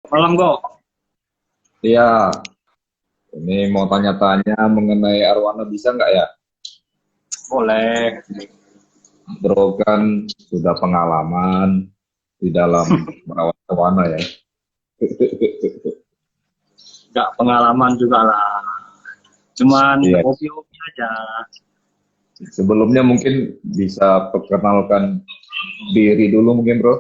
Malam kok. Iya, ini mau tanya-tanya mengenai arwana bisa nggak ya? Boleh. Bro kan sudah pengalaman di dalam merawat arwana ya. Gak pengalaman juga lah. Cuman Iya, hobi-hobi aja. sebelumnya mungkin bisa perkenalkan diri dulu mungkin bro.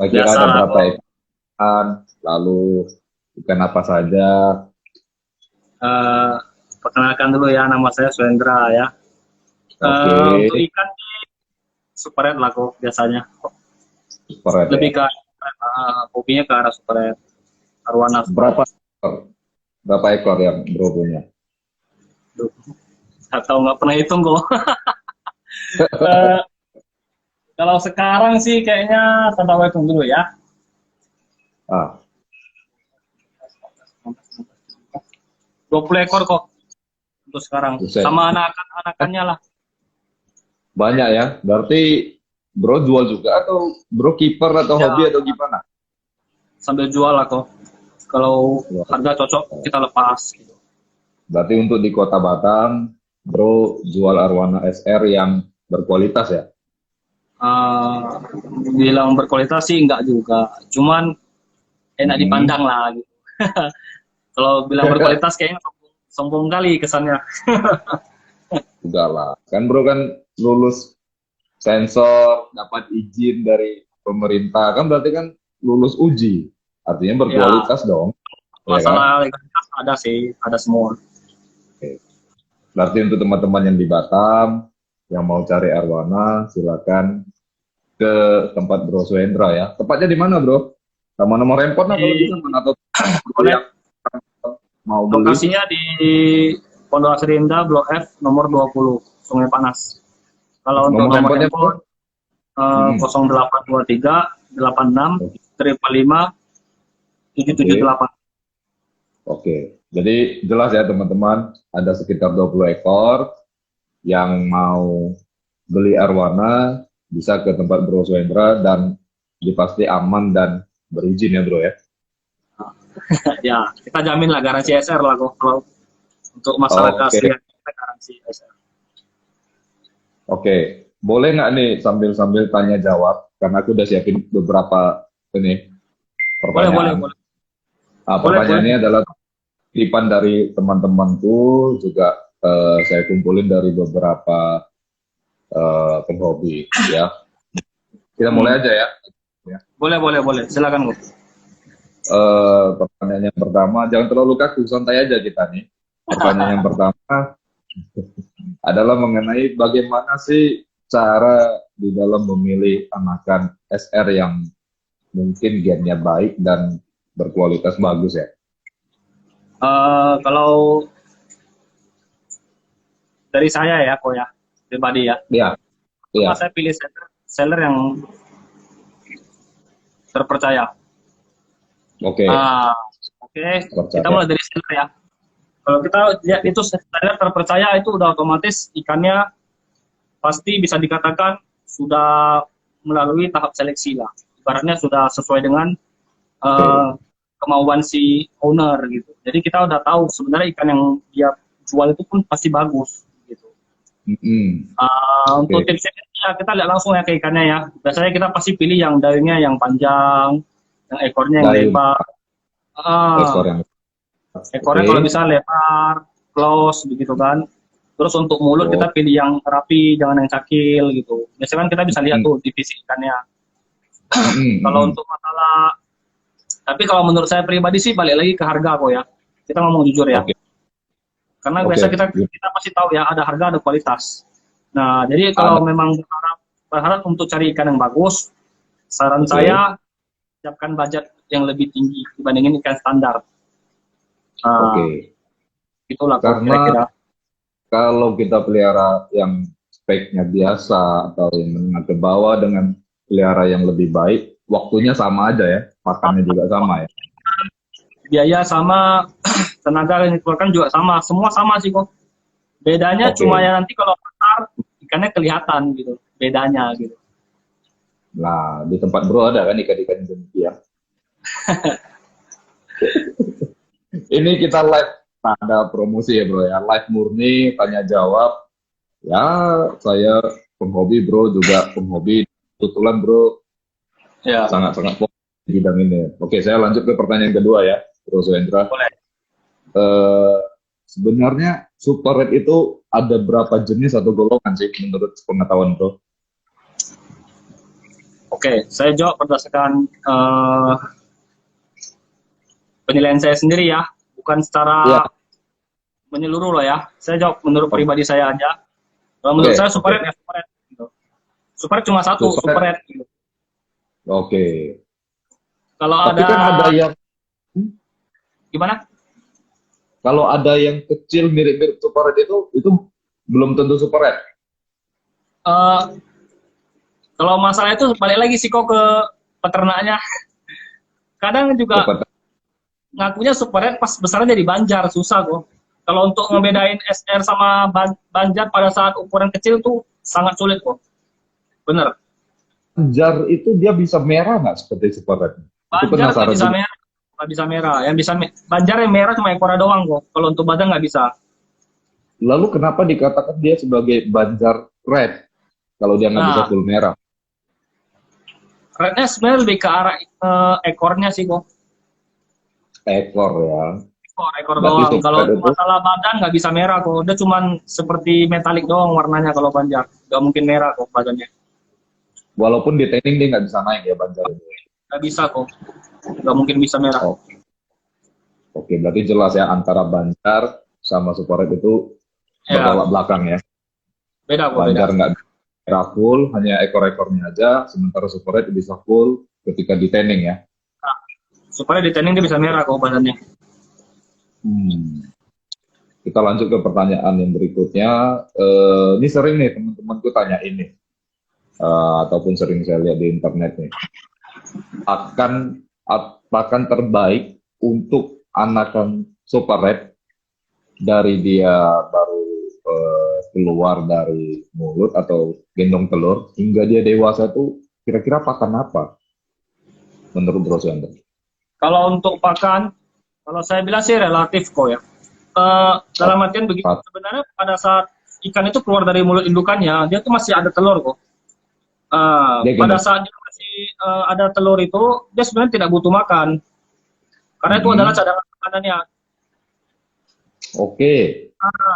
Kira Biasa ada lah berapa kok. ikan, lalu ikan apa saja. Eh, Perkenalkan dulu ya, nama saya Suendra ya. Oke, Untuk ikan super red lah kok biasanya. super Lebih ya. ke hobinya ke arah super red. Arwana super red. Berapa ekor? Berapa ekor yang bro punya? Atau nggak pernah hitung kok. Eh, Kalau sekarang sih kayaknya tanda hitung dulu ya. Ah, 20 ekor kok untuk sekarang. buset. Sama anak-anakannya lah. Banyak ya. Berarti bro jual juga atau bro kiper atau Ya, hobi atau gimana? sambil jual lah kok. Kalau Wah, harga cocok kita lepas gitu. berarti untuk di Kota Batam, bro jual arwana SR yang berkualitas ya? Eh, Bilang berkualitas sih enggak juga, cuman enak Hmm. dipandang lah gitu. Kalau bilang berkualitas kayaknya sombong, sombong kali kesannya. Enggak lah. Kan bro kan lulus sensor, dapat izin dari pemerintah. Kan berarti kan lulus uji. Artinya Ya, berkualitas dong. Ya kan? masalah legalitas ada sih, ada semua. Oke. Berarti untuk teman-teman yang di Batam, yang mau cari arwana, silakan ke tempat Bro Suendra ya. Tepatnya di mana bro? Sama nomor handphone lah kalau bisa, Di mana atau bro Boleh, yang mau beli. lokasinya di Pondok Asri Indah, Blok F, nomor 20, Sungai Panas. Kalau untuk Nomor nomor handphonenya bro? handphone, Hmm. 0823 86 555 Oke, 778. oke. Jadi jelas ya teman-teman, ada sekitar 20 ekor yang mau beli arwana bisa ke tempat Bro Suendra dan dipasti aman dan berizin ya bro ya. Ya, kita jamin lah garansi SR lah kok. Kalau untuk masalah Oke, keaslian kita garansi SR. oke. Boleh nggak nih sambil-sambil tanya jawab? Karena aku udah siapin beberapa ini Boleh, boleh, pertanyaan. boleh. Nah, Boleh, pertanyaan boleh. ini adalah titipan dari teman-temanku juga saya kumpulin dari beberapa penghobi ya. Kita Hmm. mulai aja ya. Ya. Boleh, boleh, boleh. Silakan, kok. Pertanyaan yang pertama, jangan terlalu kaku, santai aja kita nih. Pertanyaan yang pertama adalah mengenai bagaimana sih cara di dalam memilih anakan SR yang mungkin gennya baik dan berkualitas bagus ya. Kalau dari saya ya, kok ya, pribadi ya. Iya, iya. Pertama saya pilih seller yang terpercaya. Oke, Ah, oke. Kita percaya. mulai dari seller ya. Kalau kita lihat itu seller terpercaya itu udah otomatis ikannya pasti bisa dikatakan sudah melalui tahap seleksi lah. Ibaratnya sudah sesuai dengan eh, Oke. kemauan si owner gitu. Jadi kita udah tahu sebenarnya ikan yang dia jual itu pun pasti bagus gitu. Mm-mm. Untuk Oke. tipsnya ya kita lihat langsung ya ke ikannya ya. Biasanya kita pasti pilih yang dagingnya yang panjang, yang ekornya yang Dayung lebar. ekor Ah, yang Ekornya kalau oke. bisa lebar, close begitu kan. Terus untuk mulut Oh. kita pilih yang rapi, jangan yang cakil gitu. Biasanya kan kita bisa lihat Mm-mm. tuh divisi ikannya. Mm-mm. Kalau Mm-mm. untuk masalah, tapi kalau menurut saya pribadi sih balik lagi ke harga kok ya. Kita ngomong jujur ya. Oke. Karena biasa Oke. kita pasti tahu ya ada harga ada kualitas. Nah, jadi kalau Ada. memang berharap untuk cari ikan yang bagus, saran Oke. saya siapkan budget yang lebih tinggi dibandingin ikan standar. Nah, Oke. itulah kok Karena kira-kira. kalau kita pelihara yang speknya biasa atau yang menengah ke bawah dengan pelihara yang lebih baik, waktunya sama aja ya, makannya juga sama ya. Biaya sama, tenaga yang dikeluarkan juga sama, semua sama sih kok. Bedanya cuma Oke, ya nanti kalau pasar ikannya kelihatan gitu, bedanya gitu. Nah, di tempat bro ada kan ikan-ikan demikian. Ini kita live, nah, ada promosi ya bro ya, live murni, tanya jawab. Ya, saya penghobi bro, juga penghobi. Kebetulan bro, Ya, sangat-sangat fokus di bidang ini. Oke, saya lanjut ke pertanyaan kedua ya, Bro Suendra. boleh. Eh, sebenarnya super red itu ada berapa jenis atau golongan sih menurut pengetahuan bro? Oke, saya jawab berdasarkan penilaian saya sendiri ya, bukan Iya, secara menyeluruh loh ya. Saya jawab menurut oke, pribadi saya aja. Kalau menurut saya oke. super red ya super red. Gitu. Super red cuma satu, Super super red, red. Gitu. oke. Kalau Tapi ada kan ada yang, gimana? kalau ada yang kecil mirip-mirip super red itu belum tentu super red. Eh, Kalau masalah itu balik lagi sih kok ke peternaknya. Kadang juga Dapat. ngakunya super red pas besarnya jadi banjar, susah kok. Kalau untuk ngebedain SR sama banjar pada saat ukuran kecil tuh sangat sulit kok. Bener. Jar itu dia bisa merah nggak seperti super red? Itu Banjar nggak penasaran bisa juga. merah, nggak bisa merah. Yang bisa banjar yang merah cuma ekornya doang kok. Kalau untuk badan nggak bisa. Lalu kenapa dikatakan dia sebagai banjar red kalau dia nggak bisa Nah, full merah? rednya sebenarnya lebih ke arah ekornya sih kok. Ekor ya. Ekor Berarti doang. Kalau super red untuk itu masalah badan nggak bisa merah kok. Dia cuman seperti metalik doang warnanya kalau banjar. Nggak mungkin merah kok badannya. walaupun di tanning dia nggak bisa naik ya banjar itu. Nggak bisa kok. Nggak mungkin bisa merah. Oh, oke, berarti jelas ya antara banjar sama super red itu Ya, bertolak belakang ya. beda kok beda. Banjar nggak merah full, hanya ekor-ekornya aja, sementara super red bisa full ketika di tanning ya. Nah, supaya di tanning dia bisa merah kok badannya. Hmm. Kita lanjut ke pertanyaan yang berikutnya. Ini sering nih teman-temanku tanya ini, ataupun sering saya lihat di internet nih. Apakah terbaik untuk anakan super red dari dia baru keluar dari mulut atau gendong telur hingga dia dewasa tuh kira-kira pakan apa menurut Bro Sender? Kalau untuk pakan, kalau saya bilang sih relatif kok ya. Dalam artian begini, sebenarnya pada saat ikan itu keluar dari mulut indukannya, dia tuh masih ada telur kok. Dia Pada gendong. saat dia masih ada telur itu, dia sebenarnya tidak butuh makan. Karena itu adalah Mm-mm. cadangan makanannya. Oke.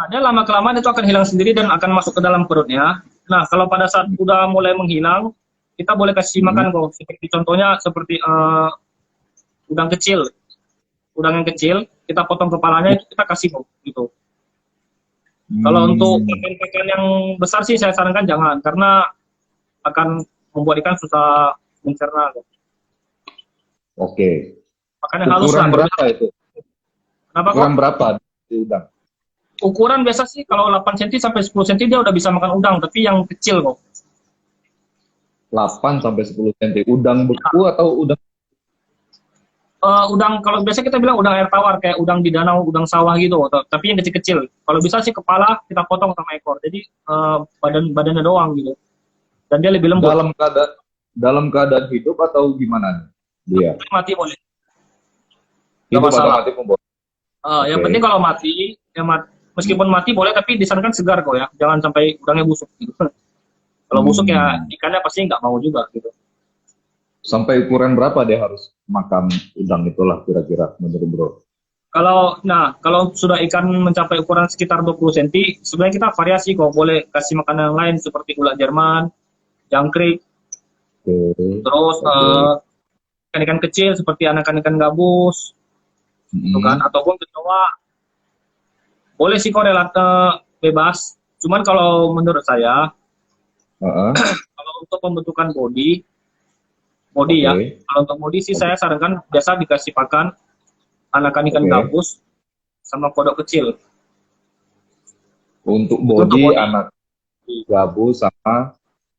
Dia lama-kelamaan itu akan hilang sendiri dan akan masuk ke dalam perutnya. Nah, kalau pada saat udah mulai menghilang, kita boleh kasih Mm-mm. makan kok. Seperti contohnya, seperti udang kecil. Udang yang kecil, kita potong kepalanya, itu kita kasih kok. Gitu. Kalau untuk Hmm. pakan-pakan yang besar sih, saya sarankan jangan. Karena akan membuat ikan susah mencerna kok. Oke. Makan yang halus Ukuran lah. Kalau bisa, berapa itu? kenapa kok? Ukuran berapa di udang? Ukuran biasa sih kalau 8 cm sampai 10 cm dia udah bisa makan udang, tapi yang kecil kok. 8 sampai 10 cm. Udang beku atau udang? Udang kalau biasa kita bilang udang air tawar kayak udang di danau, udang sawah gitu, tapi yang kecil-kecil. Kalau bisa sih kepala kita potong sama ekor, jadi badannya doang gitu, dan dia lebih lembut. Dalam keadaan hidup atau gimana nih dia? Mati boleh, nggak Hidup atau masalah. mati pun boleh. Yang Oke. penting kalau mati, meskipun mati boleh, tapi disarankan segar kok ya, jangan sampai udangnya busuk gitu. Kalau busuk ya Hmm. ikannya pasti nggak mau juga gitu. Sampai ukuran berapa dia harus makan udang itulah kira-kira menurut Bro? Kalau sudah ikan mencapai ukuran sekitar 20 cm, sebenarnya kita variasi kok, boleh kasih makanan yang lain seperti ulat Jerman, jangkrik, Oke. terus Oke. ikan-ikan kecil seperti anakan ikan gabus, gitu kan, Hmm. ataupun kecoa, boleh sih kok bebas. Cuman kalau menurut saya, Heeh. kalau untuk pembentukan body ya, Oke. kalau untuk body sih Oke. saya sarankan biasa dikasih pakan anakan ikan Oke. gabus sama kodok kecil. Untuk Itu untuk body body. anak gabus sama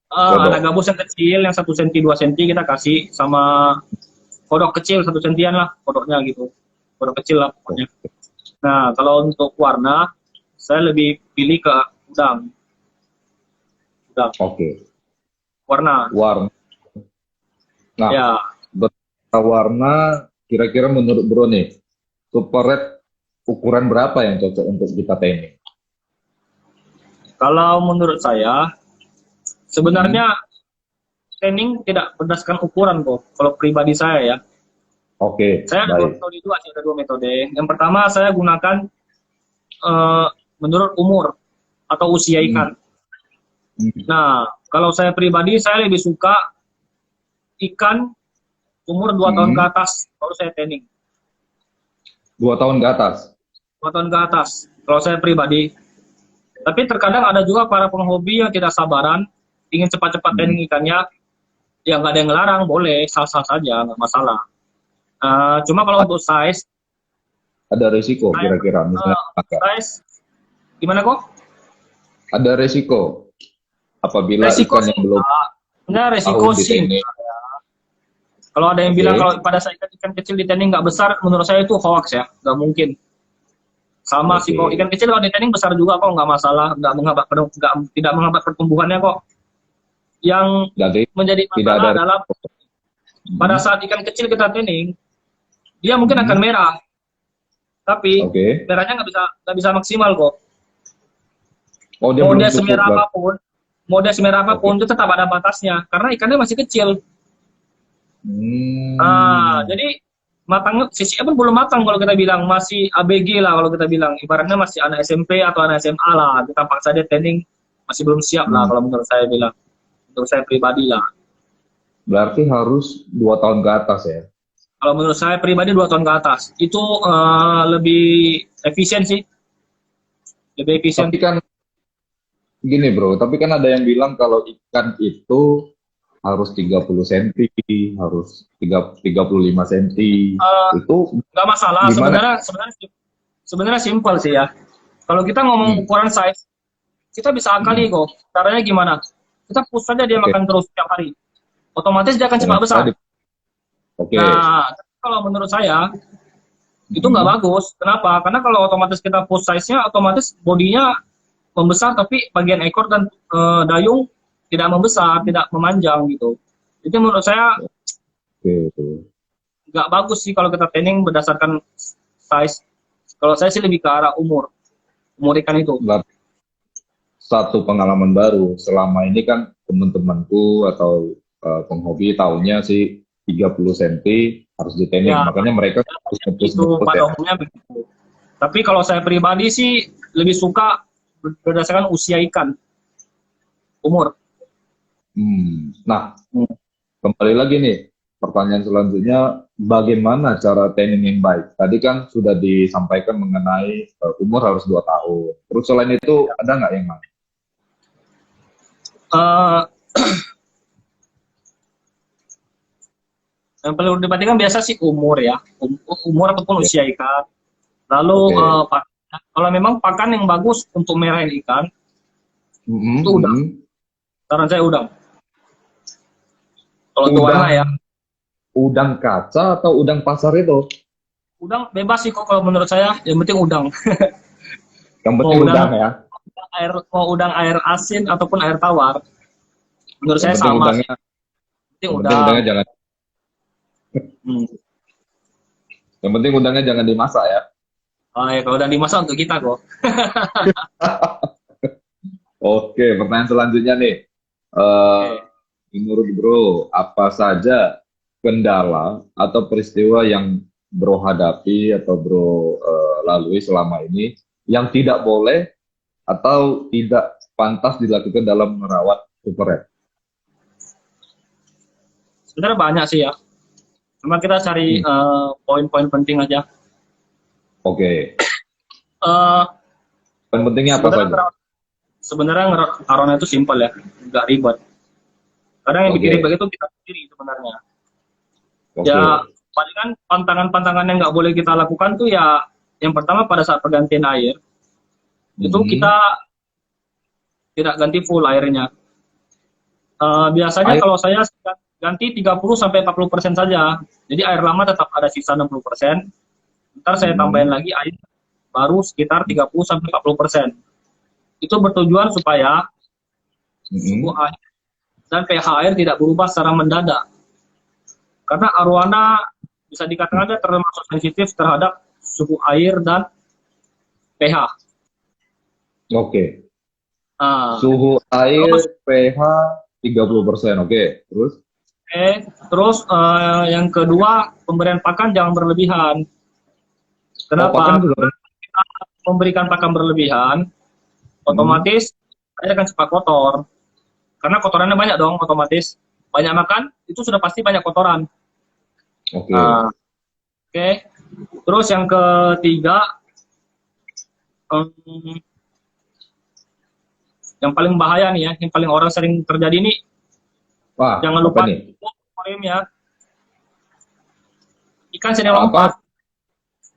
Anak kodok. gabus yang kecil, yang 1 cm 2 cm kita kasih, sama kodok kecil 1 cm lah, kodoknya gitu. Kodok kecil lah pokoknya. Nah, kalau untuk warna, saya lebih pilih ke udang. Udang. Oke. Warna. Warna. Nah, Ya, warna kira-kira menurut Bro nih, Super Red ukuran berapa yang cocok untuk kita tanning? kalau menurut saya Hmm. sebenarnya training tidak berdasarkan ukuran kok. Kalau pribadi saya ya, Oke, saya ada dua baik. metode juga sih, ada dua metode. Yang pertama saya gunakan eh, menurut umur atau usia Hmm. ikan. Hmm. Nah, kalau saya pribadi saya lebih suka ikan umur 2 tahun ke Hmm. atas baru saya training. 2 tahun ke atas. 2 tahun ke atas kalau saya pribadi. Tapi terkadang ada juga para penghobi yang tidak sabaran, ingin cepat-cepat Hmm. training ikannya, ya nggak ada yang ngelarang, boleh, sah-sah saja, nggak masalah. Cuma kalau untuk size, Ada resiko saya, kira-kira misalnya agak. size gimana kok? Ada resiko apabila Resiko ikan sih yang belum enggak. Sebenarnya resiko tahun di sih tanning. enggak. Kalau ada yang bilang Oke, kalau pada saat ikan kecil di training nggak besar, menurut saya itu hoax ya, nggak mungkin. Sama sih kok, oke. ikan kecil kalau di training besar juga kok, nggak masalah, nggak, tidak menghambat pertumbuhannya kok. Yang Jadi menjadi tidak masalah ada adalah resiko. pada Hmm. saat ikan kecil kita training, dia mungkin akan Hmm. merah, tapi Oke. merahnya nggak bisa maksimal kok. Oh, dia Mau belum dia cukup semerah lah. apapun, mau dia semerah Oke. apapun itu tetap ada batasnya, karena ikannya masih kecil. Hmm. Jadi matangnya sisinya pun belum matang kalau kita bilang, masih ABG lah kalau kita bilang, ibaratnya masih anak SMP atau anak SMA lah, kita paksa dia training masih belum siap lah Hmm. kalau menurut saya bilang, menurut saya pribadi lah. Berarti harus 2 tahun ke atas ya. Kalau menurut saya pribadi 2 tahun ke atas itu lebih efisien sih, lebih efisien. Tapi kan gini bro, tapi kan ada yang bilang kalau ikan itu harus 30 senti, harus 35 senti. Eh, Itu nggak masalah gimana? sebenarnya, sebenarnya simpel sih ya. Kalau kita ngomong Hmm. ukuran size, kita bisa Hmm. akali kok. Caranya gimana? Kita push saja dia Oke, makan terus setiap hari, otomatis dia akan dengan cepat besar. cara oke. Nah, kalau menurut saya itu nggak Hmm. bagus. Kenapa? Karena kalau otomatis kita push size-nya, otomatis bodinya membesar, tapi bagian ekor dan dayung tidak membesar, tidak memanjang gitu. Itu menurut saya Oke. nggak bagus sih kalau kita training berdasarkan size. Kalau saya sih lebih ke arah umur ikan itu. Berarti satu pengalaman baru. Selama ini kan teman-temanku atau penghobi taunya sih 30 senti harus di Ya, tanning. Makanya mereka harus itu ngepush pada ya. umumnya begitu. Tapi kalau saya pribadi sih lebih suka berdasarkan usia ikan, umur. Hmm. Nah, kembali lagi nih, pertanyaan selanjutnya, bagaimana cara training yang baik? Tadi kan sudah disampaikan mengenai umur harus 2 tahun. Terus selain itu, ada nggak yang lain? Eh, yang perlu diperhatikan biasa sih umur ya, umur ataupun Oke. usia ikan. Lalu Oke. kalau memang pakan yang bagus untuk merahin ikan Mm-mm, itu udang. mm-mm. Saran saya udang. Kalau untuk warna Udang, ya, udang kaca atau udang pasar itu? udang bebas sih kok kalau menurut saya. Yang penting udang. Yang Mau penting udang udang ya. air asin ataupun air tawar, menurut Yang saya penting sama sih. udangnya, Penting yang penting udang. udangnya jangan, Hmm. yang penting udangnya jangan dimasak ya. Ya, kalau udah dimasak untuk kita kok. Oke, pertanyaan selanjutnya nih. Eh, Oke. menurut Bro, apa saja kendala atau peristiwa yang Bro hadapi atau Bro lalui selama ini yang tidak boleh atau tidak pantas dilakukan dalam merawat super red? Sebenarnya banyak sih ya. Cuma kita cari Hmm. poin-poin penting aja. Oke, Eh, poin pentingnya apa sebenarnya saja? sebenarnya arona itu simpel ya, nggak ribet. Kadang yang bikin ribet Oke, itu kita sendiri sebenarnya. oke. Ya, palingan pantangan-pantangan yang nggak boleh kita lakukan tuh ya, yang pertama pada saat pergantian air, itu kita Mhm. tidak ganti full airnya. Biasanya Air. kalau saya ganti 30-40% saja. Jadi air lama tetap ada sisa 60%. Ntar saya tambahin Mhm. lagi air baru sekitar 30-40%. Itu bertujuan supaya suhu Mhm. air dan pH air tidak berubah secara mendadak. Karena arowana bisa dikatakan dia termasuk sensitif terhadap suhu air dan pH. Oke. Nah, Suhu air, terus pH 30%. Oke. Terus? yang kedua, pemberian pakan jangan berlebihan. Oh, pakan Kenapa? juga. Karena kita memberikan pakan berlebihan, otomatis air akan cepat kotor. Karena kotorannya banyak dong, otomatis. Banyak makan, itu sudah pasti banyak kotoran. Oke. Nah, oke. Terus yang ketiga, em, yang paling bahaya nih ya, yang paling orang sering terjadi ini, Wah, jangan apa lupa nih? tutup akuariumnya. Ikan sering Apa? lompat,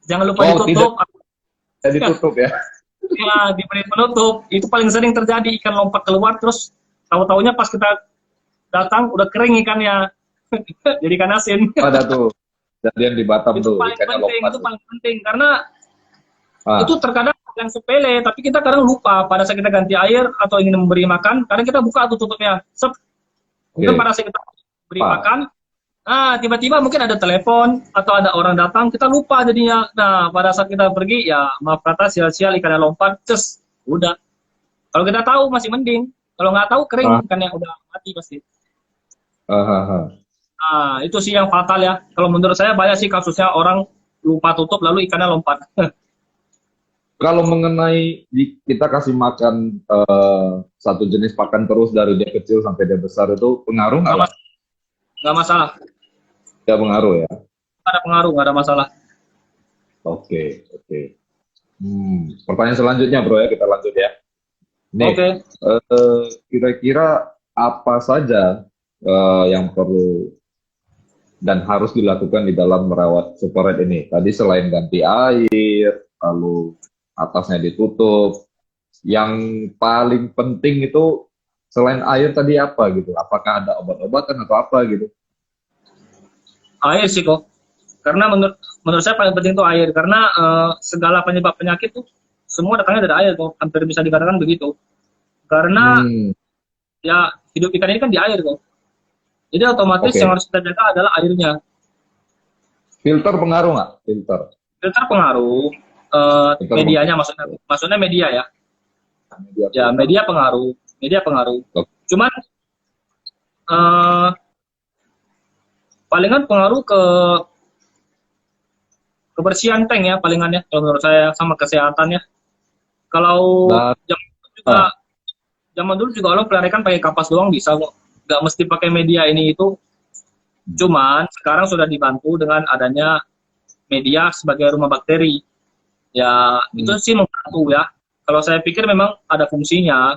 jangan lupa Oh, tidak ditutup. ditutup ya. Ya, diberi penutup. Itu paling sering terjadi, ikan lompat keluar, terus tahu-taunya pas kita datang udah kering ikannya. Jadi ikan asin. Ada tuh. Jadian di Batam tuh, ikannya lompat Itu tuh. paling penting karena itu Ah, terkadang yang sepele, tapi kita kadang lupa pada saat kita ganti air atau ingin memberi makan, kadang kita buka tuh tutupnya. Sep. Mungkin pada oke. saat kita beri Pak. makan, tiba-tiba mungkin ada telepon atau ada orang datang, kita lupa jadinya. Nah, pada saat kita pergi, ya maaf kata sia-sia ikannya lompat, cus, udah. Kalau kita tahu masih mending, kalau nggak tahu kering Ah, ikannya udah mati pasti. ah, ah, ah. Nah, itu sih yang fatal ya. Kalau menurut saya banyak sih kasusnya orang lupa tutup lalu ikannya lompat. Kalau mengenai kita kasih makan satu jenis pakan terus dari dia kecil sampai dia besar itu pengaruh nggak Nggak, lah? nggak masalah, Nggak pengaruh ya. nggak ada pengaruh, nggak ada masalah. Oke, oke. Pertanyaan selanjutnya bro ya, kita lanjut ya. Nih, Oke. kira-kira apa saja yang perlu dan harus dilakukan di dalam merawat super red ini? Tadi selain ganti air, lalu atasnya ditutup, yang paling penting itu selain air tadi apa gitu? Apakah ada obat-obatan atau apa gitu? Air sih kok. Karena menurut saya paling penting itu air. Karena segala penyebab penyakit tuh semua datangnya dari air kok. Hampir bisa dikatakan begitu. Karena Hmm, ya hidup ikan ini kan di air kok. Jadi otomatis yang oke. harus kita jaga adalah airnya. Filter pengaruh nggak? Filter. Filter pengaruh, Filter medianya maksudnya media ya. media Ya filter. media pengaruh, media pengaruh. Oke. Cuman eh, palingan pengaruh ke kebersihan tank ya palingan ya kalau menurut saya sama kesehatannya. Kalau Dan zaman dulu juga ah, zaman dulu juga orang pelarikan pakai kapas doang bisa kok. Nggak mesti pakai media ini itu. Cuman sekarang sudah dibantu dengan adanya media sebagai rumah bakteri. Ya itu hmm, sih membantu ya. Kalau saya pikir memang ada fungsinya.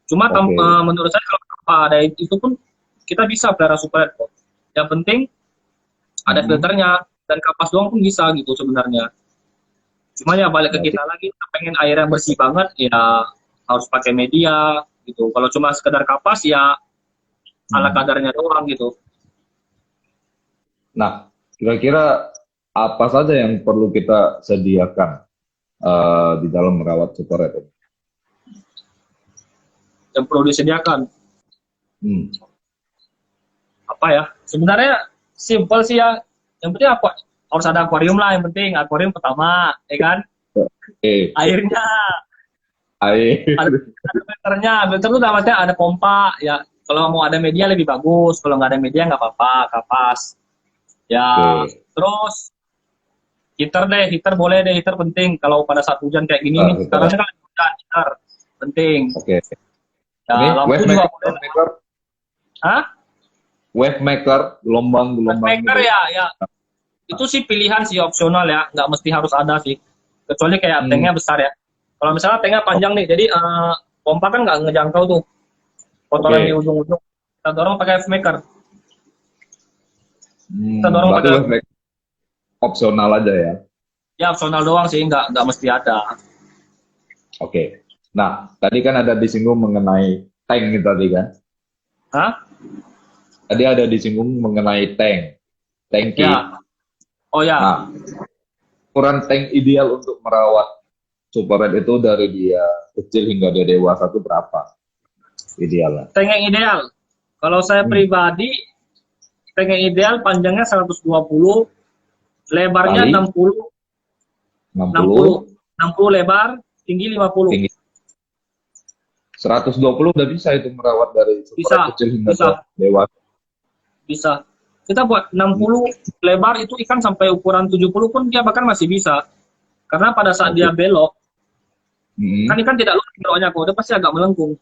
Cuma oke. menurut saya kalau tanpa ada itu pun kita bisa pelihara super kok. Yang penting ada Hmm, filternya dan kapas doang pun bisa gitu sebenarnya. Cuma ya balik ke berarti. kita lagi, kita pengen air yang bersih banget ya harus pakai media gitu. Kalau cuma sekedar kapas ya ala Hmm. kadarnya doang gitu. Nah, kira-kira apa saja yang perlu kita sediakan di dalam merawat super red ini? Yang perlu disediakan Hmm, apa ya? Sebenarnya simpel sih ya. Yang penting apa? Harus ada akuarium lah. Yang penting akuarium pertama, ya kan? oke. Airnya Air. ada filternya. Filter itu dalam artian ada pompa ya. Kalau mau ada media lebih bagus. Kalau nggak ada media nggak apa-apa, kapas. Ya, Oke. terus heater deh, heater boleh deh, heater penting. Kalau pada saat hujan kayak gini nih, Kita, sekarang kan hujan, heater penting. oke. Ya, Ini lampu wave juga maker, boleh. Hah? wave maker, gelombang-gelombang Maker gitu. ya, ya. Itu sih pilihan sih opsional ya, nggak mesti harus ada sih. Kecuali kayak Hmm, tanknya besar ya. Kalau misalnya tanknya panjang nih, jadi pompa kan nggak ngejangkau tuh kotoran di oke. ujung-ujung. Kita dorong pakai wave maker. Kita dorong Berarti pakai wave maker opsional aja ya. ya opsional doang sih, nggak mesti ada. Oke. Nah, tadi kan ada disinggung mengenai tank itu tadi kan. Hah? Tadi ada disinggung mengenai tank, tangki. Ya. Oh ya, Nah, ukuran tank ideal untuk merawat super red itu dari dia kecil hingga dia dewasa itu berapa idealnya? tank yang ideal. Kalau saya Hmm, pribadi, tank yang ideal panjangnya 120, lebarnya Kali 60, 60, 60 lebar, tinggi 50. tinggi 120 udah bisa itu merawat dari Bisa, superat kecil hingga bisa, ke dewasa. bisa. Kita buat 60 lebar itu ikan sampai ukuran 70 pun dia bahkan masih bisa. Karena pada saat Oke. dia belok, Mm-mm. kan ikan tidak lurus beloknya kok, dia pasti agak melengkung.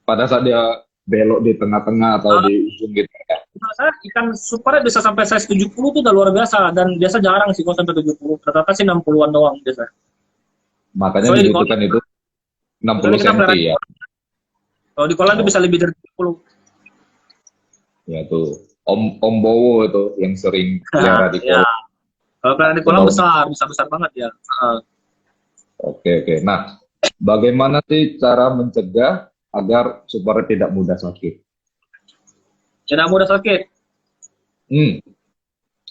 Pada saat dia belok di tengah-tengah atau Nah, di ujung gitu ya. menurut saya ikan super bisa sampai size 70 itu udah luar biasa dan biasa jarang sih kalau sampai 70. Rata-rata sih 60-an doang biasa. Makanya Soalnya di kolam, dibutuhkan itu 60 soalnya kita cm pelihara, ya. kalau di kolam itu Oh, bisa lebih dari 70. ya tuh. Om Bowo itu yang sering pelihara di Ya, kolam. kalau pelihara di Coba kolam besar, besar banget ya. oke. Nah, bagaimana sih cara mencegah agar supaya tidak mudah sakit? Tidak mudah sakit. Hmm,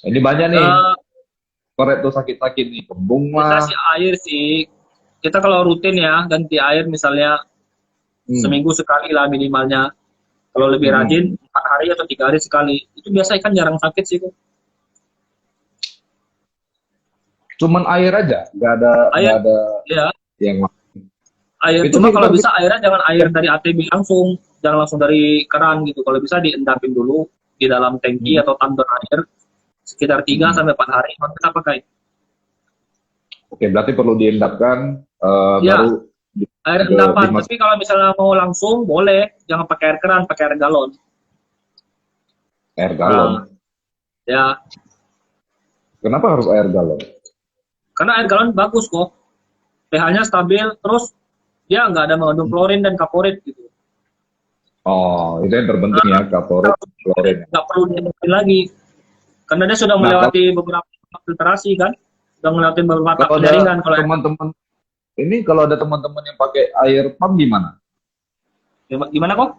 ini banyak nih. Eh, Korek tuh sakit-sakit nih. Kembung kita mah. sih air sih. Kita kalau rutin ya ganti air misalnya Hmm, seminggu sekali lah minimalnya. Kalau lebih hmm. rajin 4 hari atau 3 hari sekali. Itu biasa ikan jarang sakit sih. Cuman air aja, nggak Air, ada ya, yang lain. air. Itu Cuma kalau filter bisa airnya jangan air dari ATB langsung, jangan langsung dari keran gitu. Kalau bisa diendapin dulu di dalam tangki hmm, atau tumbler air sekitar 3 hmm. sampai 4 hari baru kita pakai. Oke, berarti perlu diendapkan Ya, baru air endapan. Tapi kalau misalnya mau langsung boleh, jangan pakai air keran, pakai air galon. air galon. Nah, ya, Kenapa harus air galon? karena air galon bagus kok. pH-nya stabil, terus dia nggak ada mengandung klorin dan kaporit gitu. Oh, itu yang terpenting ya, kaporit, klorin. Nggak perlu diingetin lagi, karena dia sudah Nah, melewati beberapa filtrasi kan, sudah melewati beberapa tahap kalau ada penyaringan. teman-teman ini, kalau ada teman-teman yang pakai air pump gimana? Gimana kok?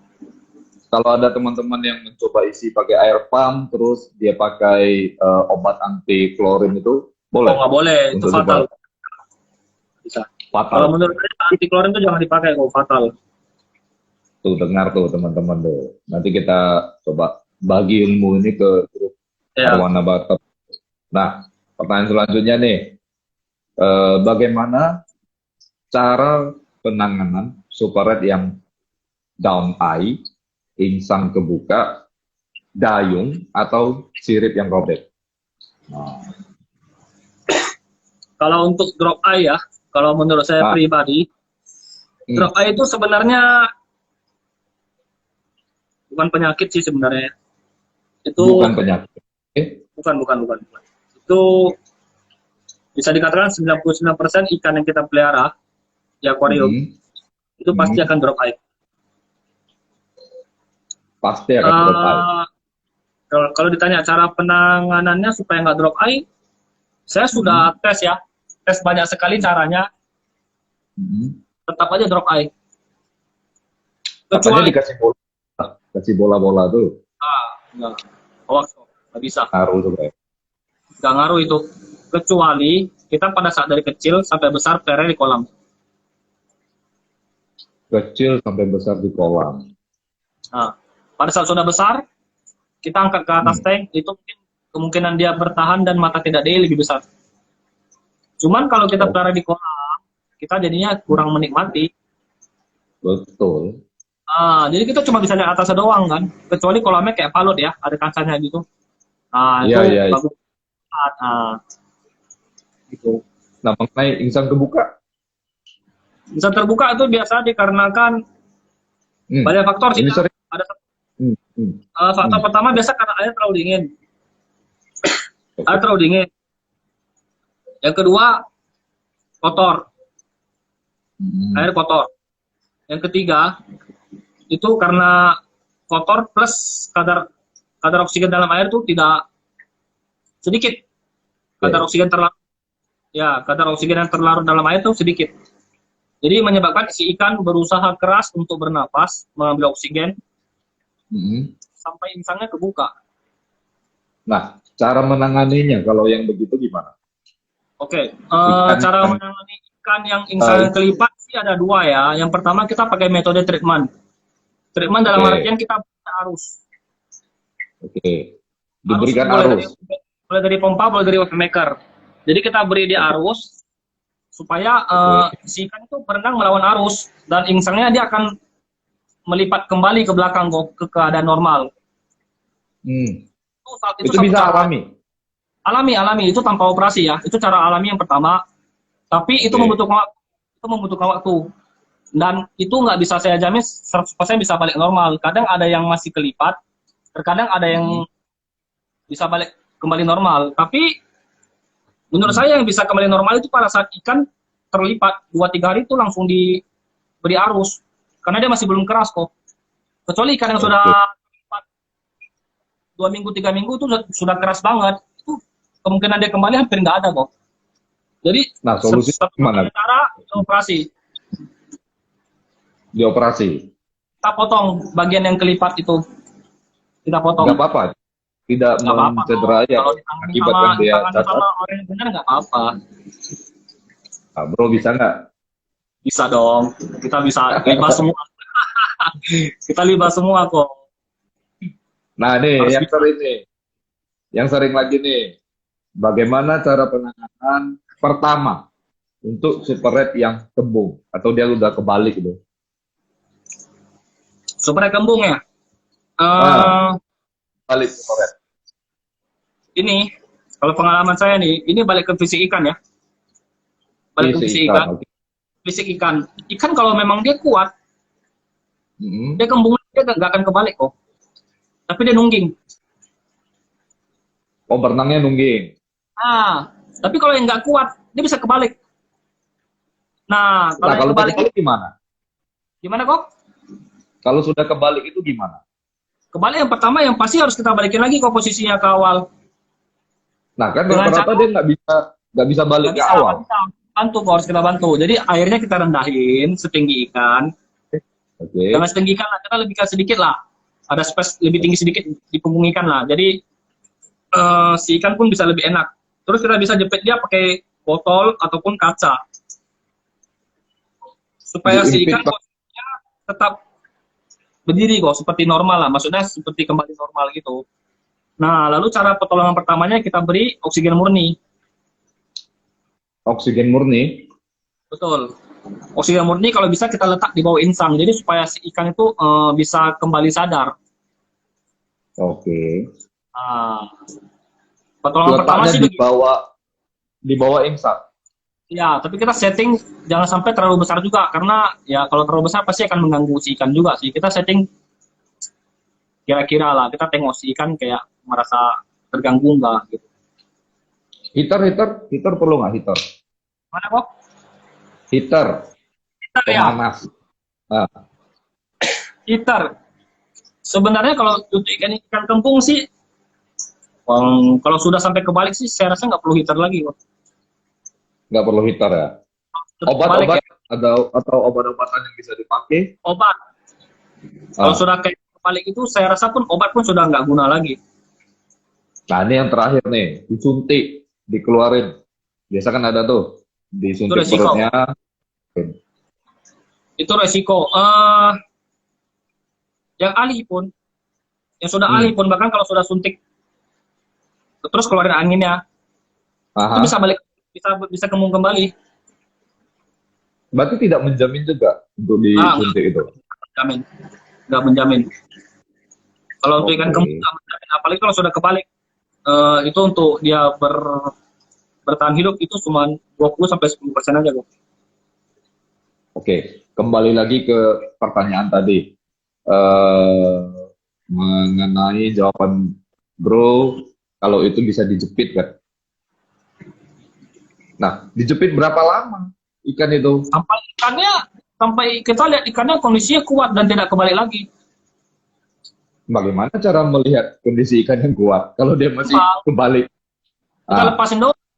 Kalau ada teman-teman yang mencoba isi pakai air pump, terus dia pakai obat anti klorin itu, Oh boleh? nggak boleh, itu Untuk fatal. supaya Bisa. Kalau fatal. menurut saya anti klorin itu jangan dipakai kok, fatal. Tuh, dengar tuh teman-teman tuh. Nanti kita coba bagi ilmu ini ke grup Ya, Arwana Batak. Nah, pertanyaan selanjutnya nih, bagaimana cara penanganan superet yang down eye, insang kebuka, dayung, atau sirip yang robek? Nah, kalau untuk drop eye ya, kalau menurut saya ah, pribadi, drop eye itu sebenarnya bukan penyakit sih sebenarnya. bukan Itu penyakit. bukan. Itu bisa dikatakan 99% ikan yang kita pelihara di akuarium Mhm, itu pasti mhm. akan drop eye. Pasti akan drop eye. Kalau ditanya cara penanganannya supaya nggak drop eye, saya sudah Mhm, tes ya, tes banyak sekali caranya, mhm. tetap aja drop eye. Katanya Kecuali, dikasih bola, kasih bola-bola tuh, nggak, awas, nggak bisa, ngaruh tuh kayak. nggak ngaruh itu. Kecuali kita pada saat dari kecil sampai besar pelihara di kolam. Kecil sampai besar di kolam. Nah, pada saat sudah besar, kita angkat ke atas Hmm, tank, itu mungkin kemungkinan dia bertahan dan mata tidak dia lebih besar. Cuman kalau kita oh, pelihara di kolam, kita jadinya kurang menikmati. betul. Jadi kita cuma bisa lihat atasnya doang kan. Kecuali kolamnya kayak palut ya, ada kancanya gitu. Iya, Itu iya, iya. bagus. Gitu. Nah, mengenai insang kebuka, Bisa terbuka itu biasa dikarenakan hmm, banyak faktor sih ini ya. sering. Ada Hmm, hmm, faktor hmm. pertama biasa karena air terlalu dingin. Oke. Air terlalu dingin. Yang kedua kotor, Hmm, air kotor. Yang ketiga itu karena kotor plus kadar kadar oksigen dalam air tuh tidak sedikit. Kadar oke. oksigen terlarut, ya, kadar oksigen yang terlarut dalam air tuh sedikit. Jadi menyebabkan si ikan berusaha keras untuk bernapas, mengambil oksigen Hmm. sampai insangnya kebuka. Nah, cara menanganinya kalau yang begitu gimana? Oke, Ikan cara yang menangani ikan yang insangnya kelipat sih ada dua ya. Yang pertama kita pakai metode treatment. Treatment dalam oke, artian kita arus. oke. Diberikan boleh arus. boleh dari pompa, boleh dari wave maker. Jadi kita beri di arus supaya si ikan itu berenang melawan arus dan insangnya dia akan melipat kembali ke belakang kok ke keadaan normal. Hmm. Itu Itu satu bisa cara alami. alami itu tanpa operasi ya. Itu cara alami yang pertama. Tapi itu Oke. membutuhkan waktu. Dan itu nggak bisa saya jamin 100% bisa balik normal. Kadang ada yang masih kelipat, terkadang ada yang bisa balik kembali normal. Tapi menurut saya yang bisa kembali normal itu pada saat ikan terlipat 2-3 hari itu langsung diberi arus. Karena dia masih belum keras kok. Kecuali ikan yang sudah Oke. 2 minggu, 3 minggu itu sudah keras banget. Itu kemungkinan dia kembali hampir nggak ada kok. Jadi Nah, solusi gimana? cara operasi. Dioperasi. Kita potong bagian yang kelipat itu. Kita potong. Nggak apa-apa. Tidak Nggak apa-apa. mencederai Kalau atau akibatkan dia cacat. sama orang yang benar nggak apa-apa. Nah, bro, bisa nggak? Bisa dong. Kita bisa libas semua. Kita libas semua kok. Nah, nih, Harus yang bisa. sering nih. Yang sering lagi nih. Bagaimana cara penanganan pertama untuk super red yang kembung atau dia udah kebalik gitu? Supaya kembung ya. Balik super red. Ini kalau pengalaman saya nih, ini balik ke fisik ikan ya. Balik ke fisik ikan. Oke. Fisik ikan. Ikan kalau memang dia kuat, Mm-mm. dia kembung dia nggak akan kebalik kok. Tapi dia nungging. Oh, berenangnya nungging. Tapi kalau yang nggak kuat, dia bisa kebalik. Nah, kalau Nah, yang kalau dia kebalik kebalik gimana? gimana kok? Kalau sudah kebalik itu gimana? Kebalik yang pertama yang pasti harus kita balikin lagi kok posisinya ke awal. Nah, kan Dengan rata-rata cara- dia nggak bisa balik Nggak ke bisa, awal. nggak bisa. Bantu kok, harus kita bantu. Jadi airnya kita rendahin setinggi ikan. Oke. Jangan setinggi ikan lah, kita lebihkan sedikit lah. Ada space lebih tinggi sedikit di punggung ikan lah. Jadi si ikan pun bisa lebih enak. Terus kita bisa jepit dia pakai botol ataupun kaca. Supaya si Diimpit, ikan Pak. posisinya tetap berdiri kok, seperti normal lah. Maksudnya seperti kembali normal gitu. Nah, lalu cara pertolongan pertamanya kita beri oksigen murni. Oksigen murni. Betul. Oksigen murni kalau bisa kita letak di bawah insang. Jadi supaya si ikan itu bisa kembali sadar. Oke. Nah, pertolongan pertama Letaknya sih di bawah insang. ya, tapi kita setting jangan sampai terlalu besar juga karena ya kalau terlalu besar pasti akan mengganggu si ikan juga sih. Kita setting kira-kira lah, kita tengok si ikan kayak merasa terganggu enggak gitu. Heater perlu nggak heater? Mana kok? Heater, Heater ya, pemanas. Nah, heater. Sebenarnya kalau untuk ikan kembung sih, kalau sudah sampai kebalik sih saya rasa nggak perlu heater lagi kok. nggak perlu heater ya. Kebalik Obat-obat ya, atau obat-obatan yang bisa dipakai. obat. Kalau sudah kayak kebalik itu saya rasa pun obat pun sudah nggak guna lagi. Nah, ini yang terakhir nih, disuntik, dikeluarin. Biasa kan ada tuh, disuntik Itu resiko. perutnya. Itu resiko. Yang ahli pun, yang sudah ahli pun bahkan kalau sudah suntik terus keluarin anginnya, itu Aha. bisa balik, bisa kembung kembali. Berarti tidak menjamin juga untuk disuntik itu. Menjamin, nggak menjamin. Kalau untuk ikan Oke. kembung nggak menjamin, apalagi kalau sudah kebalik. Itu untuk dia bertahan hidup itu cuma 20-10% aja kok. Oke, kembali lagi ke pertanyaan tadi. Mengenai jawaban bro, kalau itu bisa dijepit kan? Nah, dijepit berapa lama ikan itu? Sampai kita lihat ikannya kondisinya kuat dan tidak kebalik lagi. Bagaimana cara melihat kondisi ikan yang kuat kalau dia masih kebalik? Kita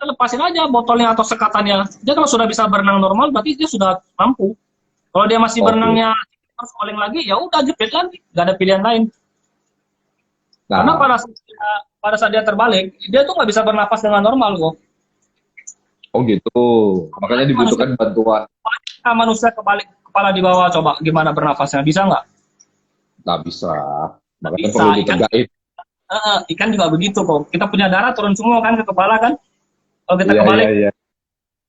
lepasin aja botolnya atau sekatannya. Dia kalau sudah bisa berenang normal berarti dia sudah mampu. Kalau dia masih berenangnya harus calling lagi, ya udah jepit lagi, nggak ada pilihan lain. Nah, Karena pada saat dia terbalik, dia tuh nggak bisa bernapas dengan normal kok. oh gitu. Makanya dibutuhkan bantuan. Nah, manusia kebalik kepala di bawah, coba gimana bernafasnya, bisa nggak? Nggak bisa. Makanya Bisa, perlu ikan. ditegain. Ikan juga begitu kok. Kita punya darah turun semua kan ke kepala kan. Kalau kita Iya, iya, kebalik, iya.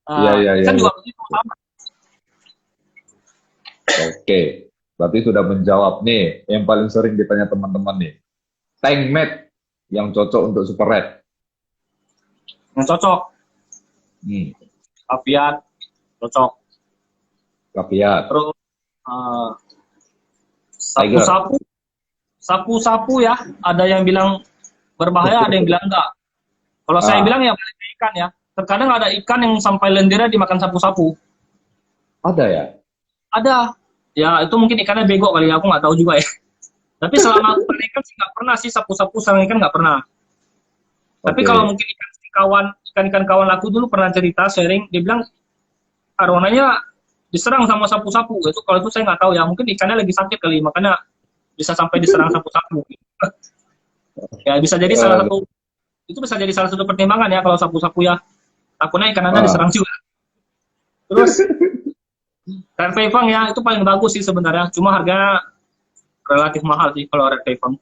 Iya, iya, iya, ikan iya. juga begitu sama. Oke. Berarti sudah menjawab nih yang paling sering ditanya teman-teman nih. Tank mate yang cocok untuk super red. Yang cocok, Hmm, aviat, cocok. Kapiat, Terus eh, Tiger. sapu-sapu, sapu-sapu ya. Ada yang bilang berbahaya, ada yang bilang enggak. Kalau saya bilang Ah, ya balik ke ikan ya. Terkadang ada ikan yang sampai lendirnya dimakan sapu-sapu. ada ya? Ada. Ya itu mungkin ikannya bego kali ya, aku nggak tahu juga ya. Tapi selama aku pernah ikan sih nggak pernah sih sapu-sapu sarang ikan nggak pernah. Tapi kalau Oke. mungkin ikan-ikan kawan aku dulu pernah cerita sharing, dia bilang arwananya diserang sama sapu-sapu. Itu kalau itu saya nggak tahu ya, mungkin ikannya lagi sakit kali, makanya bisa sampai diserang sapu-sapu. Ya bisa jadi salah Eh, satu itu bisa jadi salah satu pertimbangan ya kalau sapu-sapu ya. Takutnya ikan Anda ah, diserang juga. Terus red fang ya itu paling bagus sih sebenarnya. Cuma harganya relatif mahal sih kalau red fang.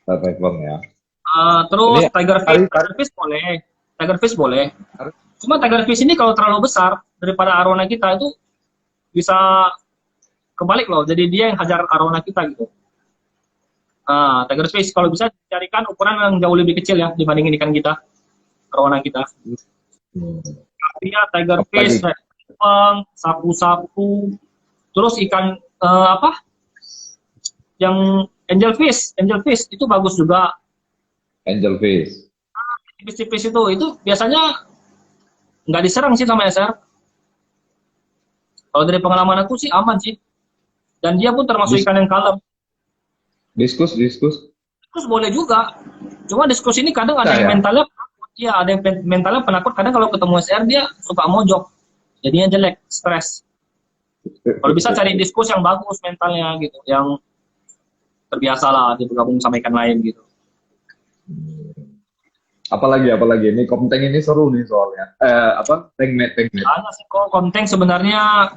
Telepon ya. Terus Ini tadi tadi tiger fish boleh, tiger fish boleh. tadi- Cuma tiger fish ini kalau terlalu besar daripada arwana kita itu bisa kebalik loh. Jadi dia yang hajar arwana kita gitu. Tiger fish kalau bisa carikan ukuran yang jauh lebih kecil ya dibandingin ikan kita, arwana kita. Hmm, Dia tiger apa fish, lagi? red fang, sapu-sapu, terus ikan apa? Yang angel fish itu bagus juga. Angel fish. Tipis-tipis itu biasanya nggak diserang sih sama SR. Kalau dari pengalaman aku sih aman sih. Dan dia pun termasuk Dis- ikan yang kalem. diskus, diskus. Terus boleh juga. Cuma diskusi ini kadang ada Nah yang ya. mentalnya penakut. Ya, ada yang mentalnya penakut. Kadang kalau ketemu SR dia suka mojok. Jadinya jelek, stres. Kalau bisa cari diskus yang bagus mentalnya gitu. Yang terbiasa lah dia bergabung sama ikan lain gitu. Apalagi ini konten ini seru nih soalnya. Apa? Tank mate. Banyak sih kok konten sebenarnya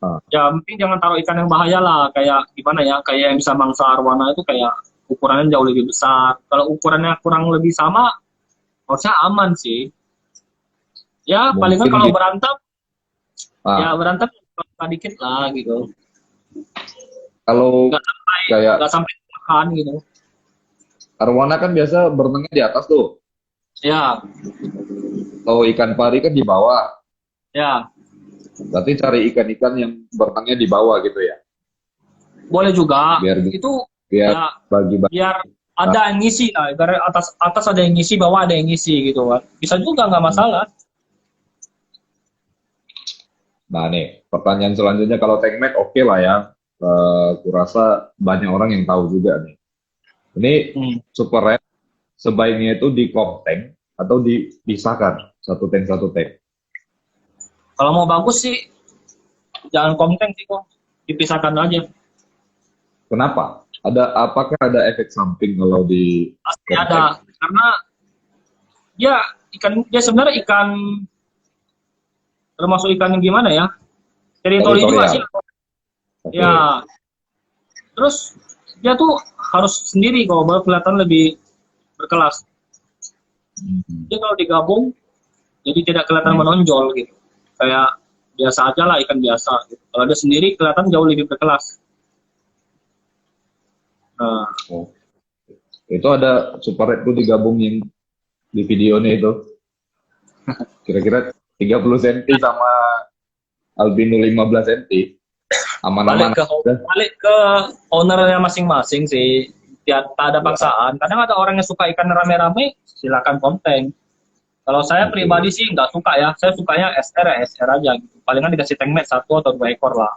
Ah, ya mungkin jangan taruh ikan yang bahaya lah. Kayak gimana ya, kayak yang bisa mangsa arwana itu kayak ukurannya jauh lebih besar. Kalau ukurannya kurang lebih sama, harusnya aman sih. Ya palingan mungkin kalau gitu. berantem ya Ah, berantem dikit lah gitu, kalau nggak sampai kayak nggak sampai makan gitu. arwana kan biasa berenangnya di atas tuh. Ya, Kalau ikan pari kan di bawah. ya Berarti cari ikan-ikan yang berenangnya di bawah gitu ya. boleh juga Biar itu. biar Ya bagi-bagi. biar ada yang ngisi lah, ibarat atas atas ada yang ngisi, bawah ada yang ngisi gitu kan, bisa juga nggak masalah. Nah nih, pertanyaan selanjutnya kalau TechMed oke lah ya. Kurasa banyak orang yang tahu juga nih. Ini Hmm. super red sebaiknya itu di tank atau dipisahkan satu tank. Kalau mau bagus sih jangan konten sih kok, dipisahkan aja. Kenapa? Apakah ada efek samping kalau di Pasti tank? ada, karena dia sebenarnya ikan, termasuk ikan yang gimana ya, teritori juga sih Teritorial. Oke. ya. Terus dia tuh harus sendiri kalau baru kelihatan lebih berkelas. Hmm. Dia kalau digabung jadi tidak kelihatan menonjol gitu. Kayak biasa aja lah ikan biasa gitu. Kalau dia sendiri kelihatan jauh lebih berkelas. Nah, Oh. Itu ada super red tuh digabungin di videonya itu. Kira-kira 30 cm sama albino 15 cm. balik Aman-aman ke aja. balik ke ownernya masing-masing sih. Ya, tak ada Ya, paksaan. Kadang ada orang yang suka ikan rame-rame, silakan konten. Kalau saya oke. pribadi sih nggak suka ya. Saya sukanya SR ya SR aja gitu. Palingan dikasih tank mate 1 atau 2 ekor lah.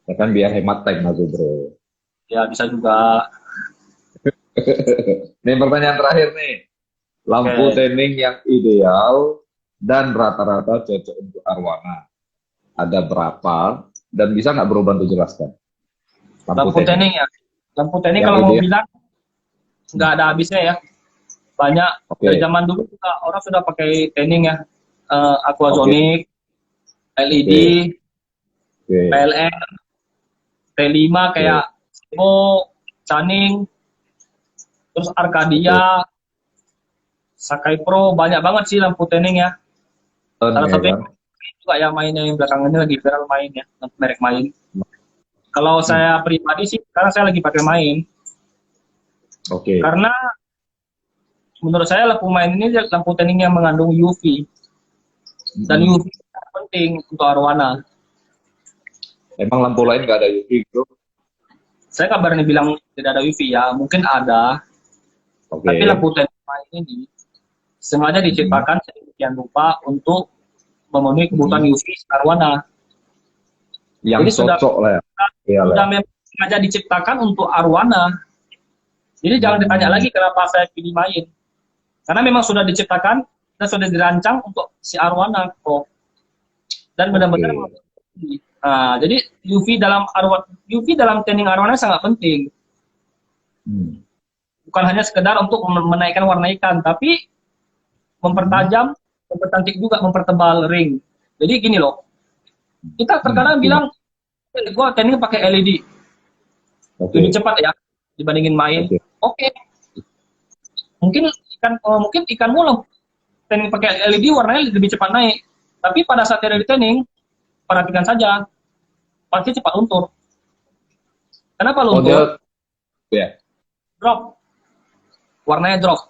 Ya kan biar hemat tank aku bro. Ya bisa juga. Nih pertanyaan terakhir nih. Lampu Oke. tanning yang ideal dan rata-rata cocok untuk arwana. Ada berapa? Dan bisa nggak bro bantu jelaskan? Lampu Lampu tanning tanning ya. Lampu tanning yang kalau mau ideal. bilang nggak ada habisnya ya. Banyak dari Oke, zaman dulu juga orang sudah pakai tanning ya. oke, Aquasonic, LED, oke, oke, PLN, T5 oke. kayak Simo, Caning, Terus Arcadia, Sakai Pro, banyak banget sih lampu tanning ya. Salah Ya satunya kan? juga yang mainnya yang belakangan ini lagi viral main ya, merek main. Kalau Hmm. saya pribadi sih, sekarang saya lagi pakai main. Oke. Karena menurut saya lampu main ini lampu tanning yang mengandung UV. Dan Mm-mm. UV sangat penting untuk arwana. Emang lampu lain nggak ada UV bro? Saya kabarnya bilang tidak ada UV ya, mungkin ada. Oke. Tapi lampu tanning main ini sengaja Mm-mm. diciptakan sedemikian rupa untuk memenuhi kebutuhan Mm-mm. UV arwana. Yang Jadi sudah cocok lah ya. Iya lah. sudah memang sengaja diciptakan untuk arwana. Jadi jangan ditanya Hmm. lagi kenapa saya pilih main. Karena memang sudah diciptakan dan sudah dirancang untuk si arwana kok. Dan benar-benar Oke. jadi UV dalam tanning arwana sangat penting. Hmm. Bukan hanya sekedar untuk menaikkan warna ikan, tapi Hmm. mempertajam, mempercantik juga, mempertebal ring. Jadi gini loh, kita terkadang Gimana? bilang, gua tanning pakai LED, lebih Oke. cepat ya dibandingin main. Oke. Oke, mungkin ikanmu tanning pakai LED warnanya lebih cepat naik. Tapi pada saat tidak di tanning, perhatikan saja, pasti cepat luntur. Kenapa Oh luntur? dia ya. Drop, warnanya drop.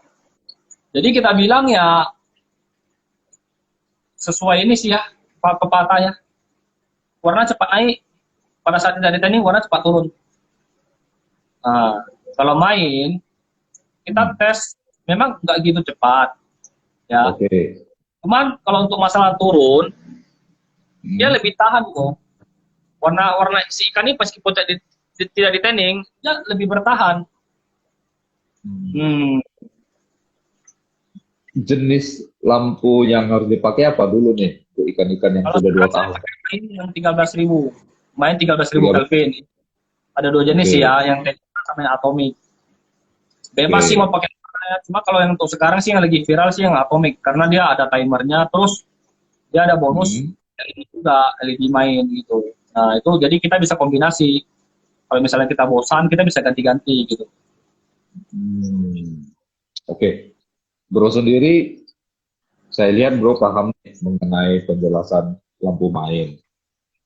Jadi kita bilang ya sesuai ini sih ya, pepatah ya. Warna cepat naik, pada saat tidak di tanning warna cepat turun. Nah, kalau main kita Hmm. tes memang nggak gitu cepat ya. Oke. Cuman kalau untuk masalah turun, dia Hmm. lebih tahan kok. Warna-warna si ikan ini meskipun tidak di tanning, dia lebih bertahan. Hmm. Hmm. Jenis lampu yang harus dipakai apa dulu nih untuk ikan-ikan yang Kalau sudah dua sekarang saya tahun? pakai main yang 13.000, main 13.000 Tiga. Kelvin. Ada dua jenis sih Oke. ya, yang tanning sama yang atomic. Bebas sih mau Oke. pakai mana ya. Cuma kalau yang untuk sekarang sih yang lagi viral sih yang atomic karena dia ada timernya, terus dia ada bonus Hmm. LED juga, LED main gitu. Nah itu jadi kita bisa kombinasi. Kalau misalnya kita bosan, kita bisa ganti-ganti gitu. Hmm. Oke. Bro sendiri, saya lihat bro paham nih mengenai penjelasan lampu main.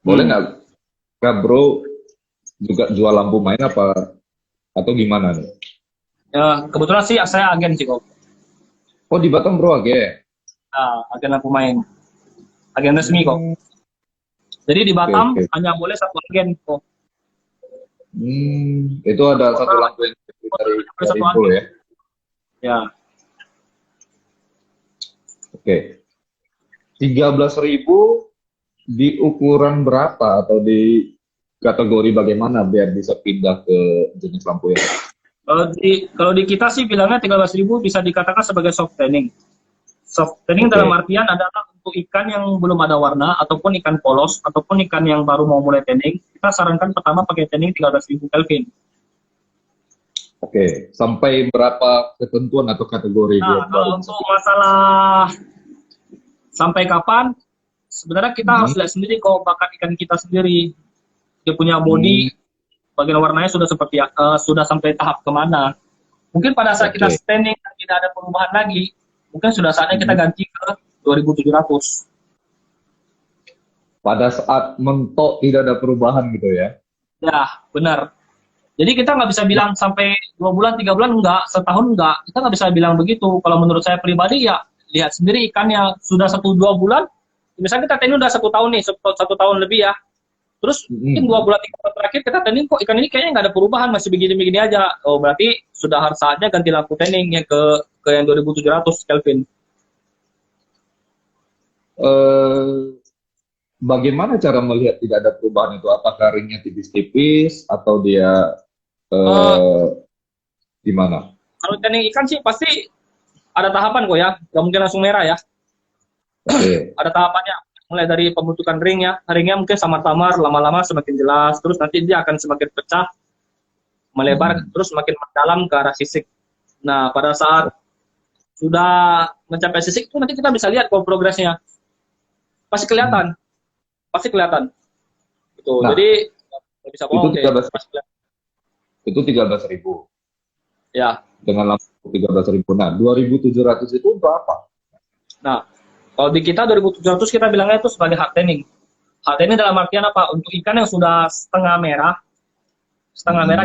Boleh Hmm. nggak bro juga jual lampu main apa atau gimana nih? Ya, kebetulan sih saya agen sih kok. Oh di Batam bro oke. Nah, agen lampu main, agen resmi kok. Hmm. Jadi di Oke Batam oke. hanya boleh satu agen kok. Itu ada Kota, satu lampu yang kota hanya boleh dari satu Indo agen. ya. Ya, Oke. 13.000 di ukuran berapa atau di kategori bagaimana biar bisa pindah ke jenis lampu yang lain? kalau di kita sih bilangnya 13.000 bisa dikatakan sebagai soft tanning. Soft tanning dalam Oke. artian adalah untuk ikan yang belum ada warna ataupun ikan polos ataupun ikan yang baru mau mulai tanning, kita sarankan pertama pakai tanning 13.000 Kelvin. Oke. Sampai berapa ketentuan atau kategori dia Nah, baru kalau bisa untuk pindah? masalah sampai kapan, sebenarnya kita harus Hmm. lihat sendiri kok bakat ikan kita sendiri. Dia punya Hmm. body, bagian warnanya sudah seperti sudah sampai tahap kemana. Mungkin pada saat kita Oke. standing dan tidak ada perubahan lagi, mungkin sudah saatnya kita Hmm. ganti ke 2700. Pada saat mentok tidak ada perubahan gitu ya. Ya, benar. Jadi kita nggak bisa bilang sampai 2 bulan, 3 bulan enggak, setahun enggak. Kita nggak bisa bilang begitu. Kalau menurut saya pribadi ya lihat sendiri ikannya sudah 1-2 bulan. Misalnya kita training udah 1 tahun nih, 1 tahun lebih ya. Terus mungkin Hmm. 2 bulan 3 bulan terakhir kita training kok ikan ini kayaknya nggak ada perubahan, masih begini-begini aja. Oh berarti sudah harus saatnya ganti lampu training yang ke yang 2700 Kelvin. Eh, Bagaimana cara melihat tidak ada perubahan itu? Apakah ringnya tipis-tipis atau dia Eh, eh, gimana? kalau training ikan sih pasti ada tahapan kok ya, nggak mungkin langsung merah ya. Oke. Ada tahapannya, mulai dari pembentukan ringnya mungkin samar-samar, lama-lama semakin jelas, terus nanti dia akan semakin pecah, melebar, Hmm. terus semakin mendalam ke arah sisik. Nah pada saat sudah mencapai sisik itu nanti kita bisa lihat kok progresnya, pasti Hmm. kelihatan, pasti kelihatan. Gitu. Jadi Nah, nggak bisa itu bohong deh, 13 pasti kelihatan. itu 13.000. Ya. dengan lampu 13.000. Nah, 2.700 itu untuk apa? Nah, kalau di kita 2.700 kita bilangnya itu sebagai hard tanning. Hard tanning dalam artian apa? Untuk ikan yang sudah setengah merah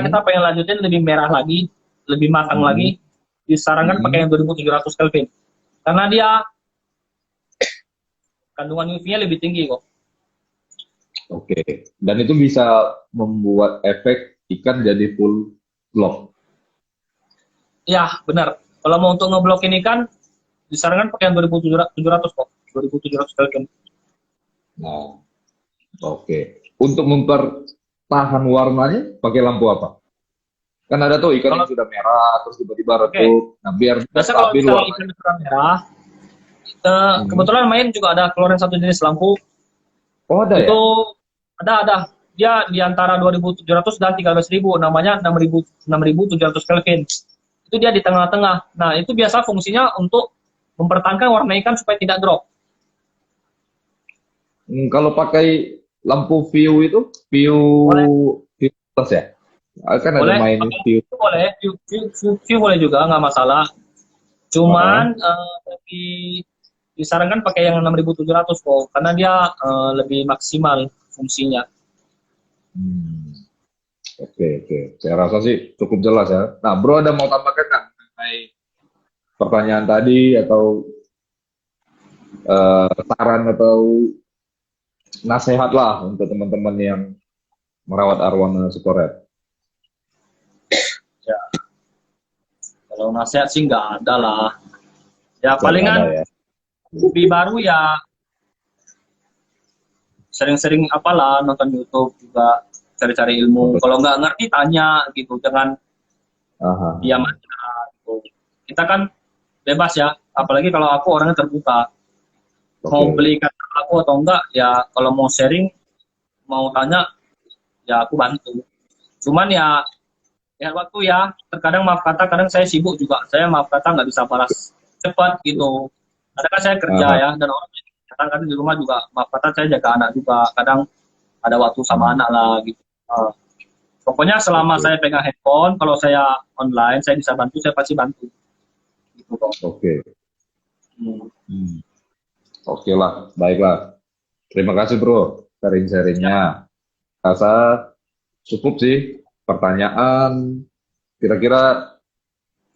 kita pengen lanjutin lebih merah lagi, lebih matang lagi, disarankan pakai yang 2.700 Kelvin. Karena dia kandungan UV-nya lebih tinggi kok. Oke. Dan itu bisa membuat efek ikan jadi full glock. Ya, benar. Kalau mau untuk ngeblokin ikan, disarankan pakai yang 2.700 kok. 2.700 Kelvin. Nah, oke. Untuk mempertahan warnanya, pakai lampu apa? Kan ada tuh ikan yang sudah merah, terus tiba-tiba redup. Nah, biar Biasa kalau stabil misalnya warnanya. ikan sudah merah, kebetulan main juga ada keluaran satu jenis lampu. Oh, ada Itu ya? ada. Dia di antara 2.700 dan 13.000, namanya 6.700 Kelvin. Itu dia di tengah-tengah. Nah, itu biasa fungsinya untuk mempertahankan warna ikan supaya tidak drop. Kalau pakai lampu view itu, view, Boleh, view plus ya? Kan ada boleh, main pakai view. itu boleh, view boleh juga, nggak masalah. Cuman Ah, disarankan pakai yang 6.700 kok, karena dia lebih maksimal fungsinya. hmm. Oke, oke. Saya rasa sih cukup jelas ya. Nah, Bro ada mau tambahkan nggak mengenai pertanyaan tadi atau saran atau nasihat lah untuk teman-teman yang merawat arwana Sukoret? Ya, kalau nasihat sih nggak ada lah. Ya Saya nggak ada palingan ya. lebih baru ya sering-sering apalah nonton YouTube juga, cari-cari ilmu. Untuk, Kalau nggak ngerti tanya gitu, jangan aha, diam aja gitu. Kita kan bebas ya, apalagi kalau aku orangnya terbuka. Mau oke. beli kata aku atau enggak, ya kalau mau sharing, mau tanya, ya aku bantu. Cuman ya, ya waktu ya, terkadang maaf kata, kadang saya sibuk juga. Saya maaf kata nggak bisa balas cepat gitu. Kadang kan saya kerja Aha, ya, dan orang kadang di rumah juga, maaf kata saya jaga anak juga. Kadang ada waktu sama hmm, anak lah gitu. Pokoknya selama oke, saya pegang handphone, kalau saya online, saya bisa bantu, saya pasti bantu. Gitu kok. oke. Hmm. Hmm. Oke lah, baiklah. Terima kasih Bro, Siap, sharing-sharingnya. Rasa cukup sih pertanyaan. Kira-kira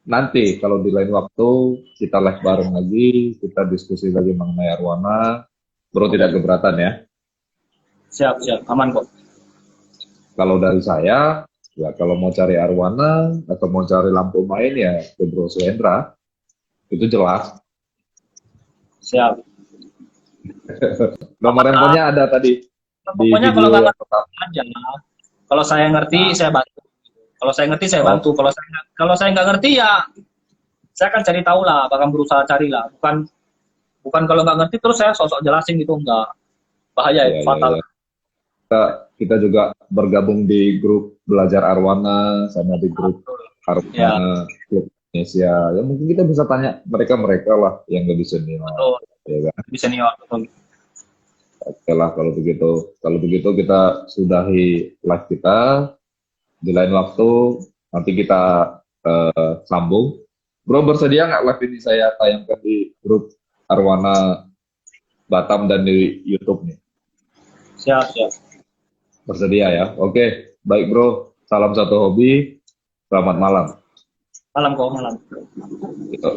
nanti kalau di lain waktu kita live bareng lagi, kita diskusi lagi mengenai arwana. Bro tidak boleh. keberatan ya. Siap, siap. Aman kok. Kalau dari saya, ya kalau mau cari arwana atau mau cari lampu main ya ke Bro Suendra, itu jelas. Siap. Nomor Aman lah. handphonenya ada tadi di Pokoknya kalau video nggak yang ngerti pertama. aja. Kalau saya ngerti, Nah, saya bantu. Kalau saya ngerti, saya bantu. oh, Kalau saya nggak ngerti ya, saya akan cari tahu lah, bahkan berusaha cari lah. Bukan bukan kalau nggak ngerti terus saya sosok jelasin gitu, nggak, bahaya ya, itu, ya, fatal. ya. Kita juga bergabung di grup belajar arwana sama di grup Ya, arwana klub Indonesia. Ya mungkin kita bisa tanya mereka-mereka lah yang lebih senior. betul. Ya kan? Lebih senior, betul. Oke lah kalau begitu. Kalau begitu kita sudahi live kita. Di lain waktu nanti kita sambung. Bro bersedia nggak live ini saya tayangkan di grup Arwana Batam dan di YouTube nih? Siap, siap. Bersedia ya? Oke, baik bro. Salam satu hobi. Selamat malam. Malam kok, malam. Gitu.